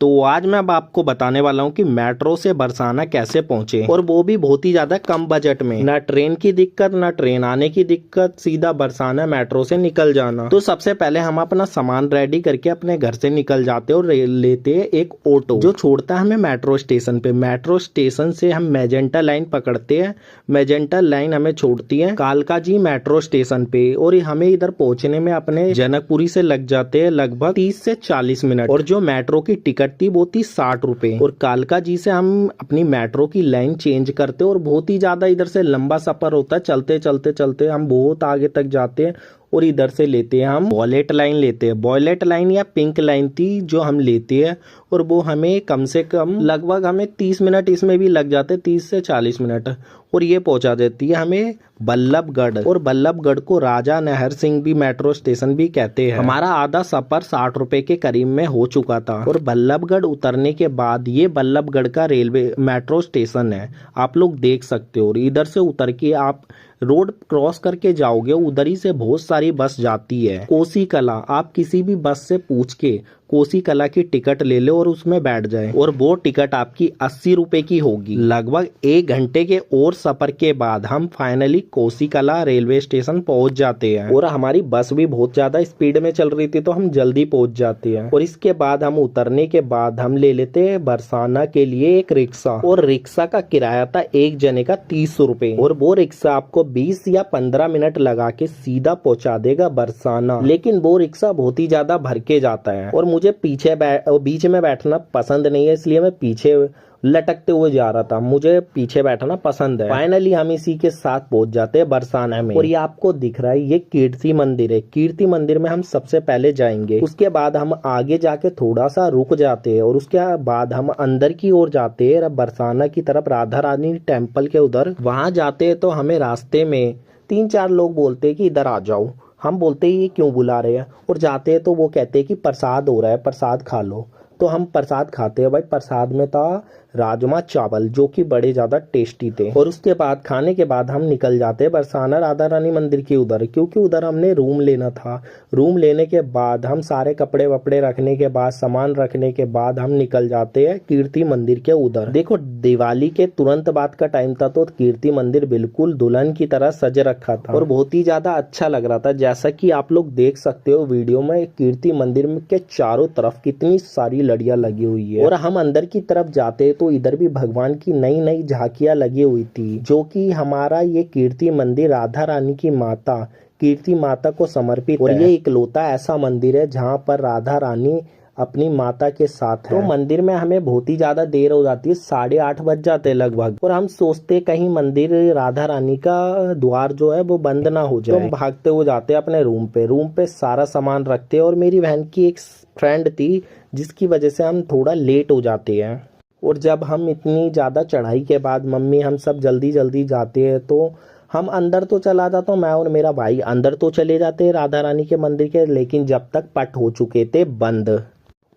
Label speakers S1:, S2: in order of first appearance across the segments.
S1: तो आज मैं अब आपको बताने वाला हूँ कि मेट्रो से बरसाना कैसे पहुंचे, और वो भी बहुत ही ज्यादा कम बजट में। ना ट्रेन की दिक्कत, ना ट्रेन आने की दिक्कत, सीधा बरसाना मेट्रो से निकल जाना। तो सबसे पहले हम अपना सामान रेडी करके अपने घर से निकल जाते और लेते एक ऑटो जो छोड़ता है हमें मेट्रो स्टेशन पे। मेट्रो स्टेशन से हम मेजेंटा लाइन पकड़ते हैं। मेजेंटा लाइन हमें छोड़ती है कालकाजी मेट्रो स्टेशन पे, और हमें इधर पहुंचने में अपने जनकपुरी से लग जाते हैं लगभग 30 से 40 मिनट। और जो मेट्रो की टिकट थी वो थी 60 रुपए। और कालकाजी से हम अपनी मेट्रो की लाइन चेंज करते, और बहुत ही ज्यादा इधर से लंबा सफर होता है। चलते चलते चलते हम बहुत आगे तक जाते हैं, और इधर से लेते हैं हम वॉलेट लाइन लेते हैं। वॉलेट लाइन या पिंक लाइन थी जो हम लेते हैं, और वो हमें कम से कम लगभग हमें 30 मिनट इसमें भी लग जाते, 30 से 40 मिनट। और ये पहुंचा देती है हमें बल्लभगढ़। और बल्लभगढ़ को राजा नहर सिंह भी मेट्रो स्टेशन भी कहते हैं। हमारा आधा सफर 60 रुपए के करीब में हो चुका था। और बल्लभगढ़ उतरने के बाद ये बल्लभगढ़ का रेलवे मेट्रो स्टेशन है, आप लोग देख सकते हो। और इधर से उतर के आप रोड क्रॉस करके जाओगे, उधर ही से बहुत सारी बस जाती है। कोसी कला, आप किसी भी बस से पूछ के कोसी कला की टिकट ले लो और उसमें बैठ जाए, और वो टिकट आपकी 80 रुपए की होगी। लगभग 1 घंटे के और सफर के बाद हम फाइनली कोसी कला रेलवे स्टेशन पहुंच जाते हैं। और हमारी बस भी बहुत ज्यादा स्पीड में चल रही थी, तो हम जल्दी पहुंच जाते हैं। और इसके बाद हम उतरने के बाद हम ले लेते हैं बरसाना के लिए एक रिक्शा। और रिक्शा का किराया था एक जने का 30 रुपए। और वो रिक्शा आपको 20 या 15 मिनट लगा के सीधा पहुंचा देगा बरसाना। लेकिन वो रिक्शा बहुत ही ज्यादा भर के जाता है, और मुझे पीछे बीच में बैठना पसंद नहीं है, इसलिए मैं पीछे लटकते हुए जा रहा था। मुझे पीछे बैठना पसंद है। फाइनली हम इसी के साथ पहुंच जाते हैं बरसाना में। और ये आपको दिख रहा है, ये कीर्ति मंदिर है। कीर्ति मंदिर में हम सबसे पहले जाएंगे, उसके बाद हम आगे जाके थोड़ा सा रुक जाते हैं, और उसके बाद हम अंदर की ओर जाते हैं बरसाना की तरफ, राधा रानी टेम्पल के उधर। वहां जाते हैं तो हमें रास्ते में 3-4 लोग बोलते हैं कि इधर आ जाओ। हम बोलते हैं ये क्यों बुला रहे हैं, और जाते हैं तो वो कहते हैं कि प्रसाद हो रहा है, प्रसाद खा लो। तो हम प्रसाद खाते हैं। भाई प्रसाद में था राजमा चावल, जो कि बड़े ज्यादा टेस्टी थे। और उसके बाद खाने के बाद हम निकल जाते हैं बरसाना राधा रानी मंदिर के उधर, क्योंकि उधर हमने रूम लेना था। रूम लेने के बाद हम सारे कपड़े वपड़े रखने के बाद, सामान रखने के बाद हम निकल जाते हैं कीर्ति मंदिर के उधर। देखो दिवाली के तुरंत बाद का टाइम था, तो कीर्ति मंदिर बिल्कुल दुल्हन की तरह सज रखा था, और बहुत ही ज्यादा अच्छा लग रहा था। जैसा कि आप लोग देख सकते हो वीडियो में, कीर्ति मंदिर के चारों तरफ कितनी सारी लड़ियां लगी हुई है। और हम अंदर की तरफ जाते तो इधर भी भगवान की नई नई झांकियां लगी हुई थी, जो कि हमारा ये कीर्ति मंदिर राधा रानी की माता कीर्ति माता को समर्पित है। और ये इकलौता ऐसा मंदिर है जहाँ पर राधा रानी अपनी माता के साथ है। तो मंदिर में हमें बहुत ही ज्यादा देर हो जाती है, 8:30 बज जाते हैं लगभग। और हम सोचते कहीं मंदिर राधा रानी का द्वार जो है वो बंद ना हो जाए, तो हम भागते हुए जाते हैं अपने रूम पे। रूम पे सारा सामान रखते हैं, और मेरी बहन की एक फ्रेंड थी जिसकी वजह से हम थोड़ा लेट हो जाते हैं। और जब हम इतनी ज़्यादा चढ़ाई के बाद मम्मी हम सब जल्दी जल्दी जाते हैं, तो हम अंदर तो चला जाता हूँ, मैं और मेरा भाई अंदर तो चले जाते हैं राधा रानी के मंदिर के। लेकिन जब तक पट हो चुके थे बंद,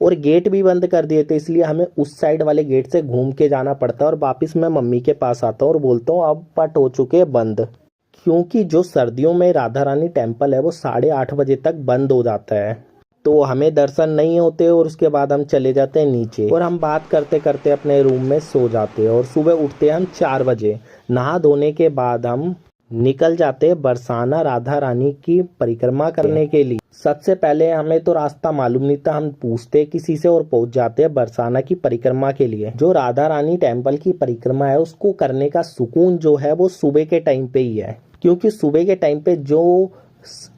S1: और गेट भी बंद कर दिए थे, इसलिए हमें उस साइड वाले गेट से घूम के जाना पड़ता है। और वापस मैं मम्मी के पास आता हूँ और बोलता हूँ अब पट हो चुके हैं बंद, क्योंकि जो सर्दियों में राधा रानी टेम्पल है वो 8:30 बजे तक बंद हो जाता है, तो हमें दर्शन नहीं होते। और उसके बाद हम चले जाते हैं नीचे, और हम बात करते करते अपने रूम में सो जाते हैं। और सुबह उठते हैं हम 4 बजे। नहा धोने के बाद हम निकल जाते हैं बरसाना राधा रानी की परिक्रमा करने के लिए। सबसे पहले हमें तो रास्ता मालूम नहीं था, हम पूछते किसी से और पहुंच जाते हैं बरसाना की परिक्रमा के लिए। जो राधा रानी टेम्पल की परिक्रमा है उसको करने का सुकून जो है वो सुबह के टाइम पे ही है, क्योंकि सुबह के टाइम पे जो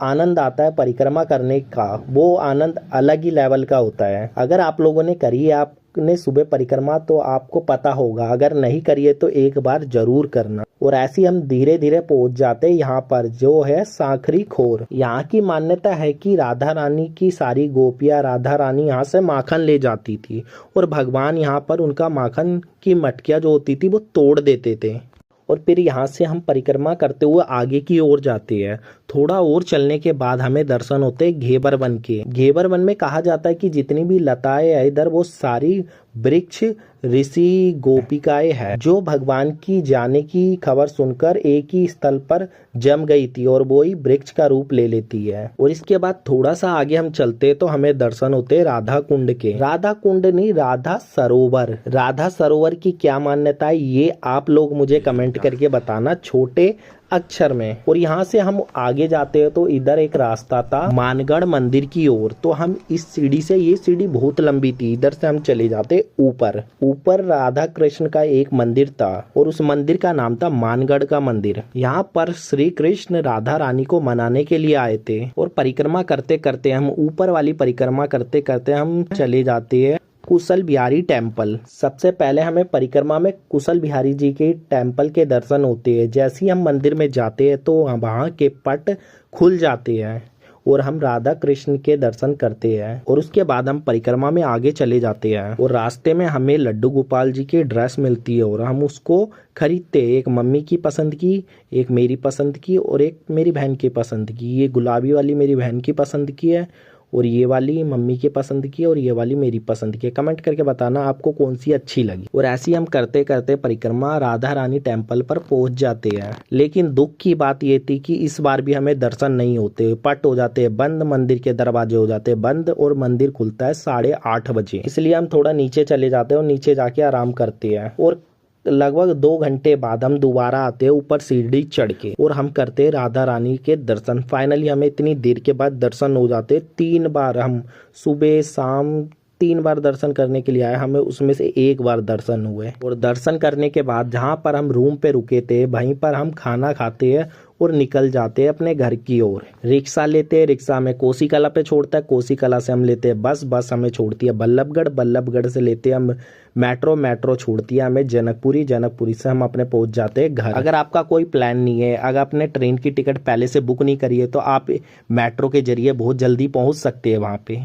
S1: आनंद आता है परिक्रमा करने का, वो आनंद अलग ही लेवल का होता है। अगर आप लोगों ने करी है आपने सुबह परिक्रमा, तो आपको पता होगा। अगर नहीं करी है तो एक बार जरूर करना। और ऐसे हम धीरे धीरे पहुंच जाते हैं यहाँ पर, जो है सांखरी खोर। यहाँ की मान्यता है कि राधा रानी की सारी गोपियां राधा रानी यहाँ से माखन ले जाती थी, और भगवान यहाँ पर उनका माखन की मटकियां जो होती थी वो तोड़ देते थे। और फिर यहाँ से हम परिक्रमा करते हुए आगे की ओर जाते हैं। थोड़ा और चलने के बाद हमें दर्शन होते हैं घेबर वन के। घेबर वन में कहा जाता है कि जितनी भी लताएं है इधर वो सारी वृक्ष ऋषि गोपिकाएं है जो भगवान की जाने की खबर सुनकर एक ही स्थल पर जम गई थी और वो ही वृक्ष का रूप ले लेती है। और इसके बाद थोड़ा सा आगे हम चलते तो हमें दर्शन होते राधा कुंड के। राधा कुंड नहीं, राधा सरोवर। राधा सरोवर की क्या मान्यता है ये आप लोग मुझे कमेंट करके बताना छोटे अक्षर में। और यहाँ से हम आगे जाते हैं तो इधर एक रास्ता था मानगढ़ मंदिर की ओर। तो हम इस सीढ़ी से, ये सीढ़ी बहुत लंबी थी, इधर से हम चले जाते ऊपर। ऊपर राधा कृष्ण का एक मंदिर था और उस मंदिर का नाम था मानगढ़ का मंदिर। यहाँ पर श्री कृष्ण राधा रानी को मनाने के लिए आए थे। और परिक्रमा करते करते हम ऊपर वाली परिक्रमा करते करते हम चले जाते हैं कुशल बिहारी टेम्पल। सबसे पहले हमें परिक्रमा में कुशल बिहारी जी के टेम्पल के दर्शन होते हैं। जैसे ही हम मंदिर में जाते हैं तो वहाँ के पट खुल जाते हैं और हम राधा कृष्ण के दर्शन करते हैं। और उसके बाद हम परिक्रमा में आगे चले जाते हैं और रास्ते में हमें लड्डू गोपाल जी की ड्रेस मिलती है और हम उसको खरीदते हैं। एक मम्मी की पसंद की, एक मेरी पसंद की और एक मेरी बहन की पसंद की। ये गुलाबी वाली मेरी बहन की पसंद की है और ये वाली मम्मी की पसंद की और ये वाली मेरी पसंद की है। कमेंट करके बताना आपको कौन सी अच्छी लगी। और ऐसे ही हम करते करते परिक्रमा राधा रानी टेम्पल पर पहुंच जाते हैं। लेकिन दुख की बात ये थी कि इस बार भी हमें दर्शन नहीं होते, पट हो जाते हैं बंद, मंदिर के दरवाजे हो जाते हैं बंद और मंदिर खुलता है 8:30 बजे। इसलिए हम थोड़ा नीचे चले जाते हैं और नीचे जाके आराम करते हैं। और लगभग 2 घंटे बाद हम दोबारा आते हैं ऊपर सीढ़ी चढ़ के और हम करते हैं राधा रानी के दर्शन। फाइनली हमें इतनी देर के बाद दर्शन हो जाते। 3 बार हम सुबह शाम 3 बार दर्शन करने के लिए आए, हमें उसमें से 1 बार दर्शन हुए। और दर्शन करने के बाद जहाँ पर हम रूम पे रुके थे वहीं पर हम खाना खाते हैं और निकल जाते हैं अपने घर की ओर। रिक्शा लेते हैं, रिक्शा हमें कोसी कला पे छोड़ता है, कोसी कला से हम लेते हैं बस, बस हमें छोड़ती है बल्लभगढ़, बल्लभगढ़ से लेते हैं हम मेट्रो, मेट्रो छोड़ती है हमें जनकपुरी, जनकपुरी से हम अपने पहुंच जाते हैं घर। अगर आपका कोई प्लान नहीं है, अगर आपने ट्रेन की टिकट पहले से बुक नहीं करी है तो आप मेट्रो के जरिए बहुत जल्दी पहुंच सकते हैं वहाँ पे।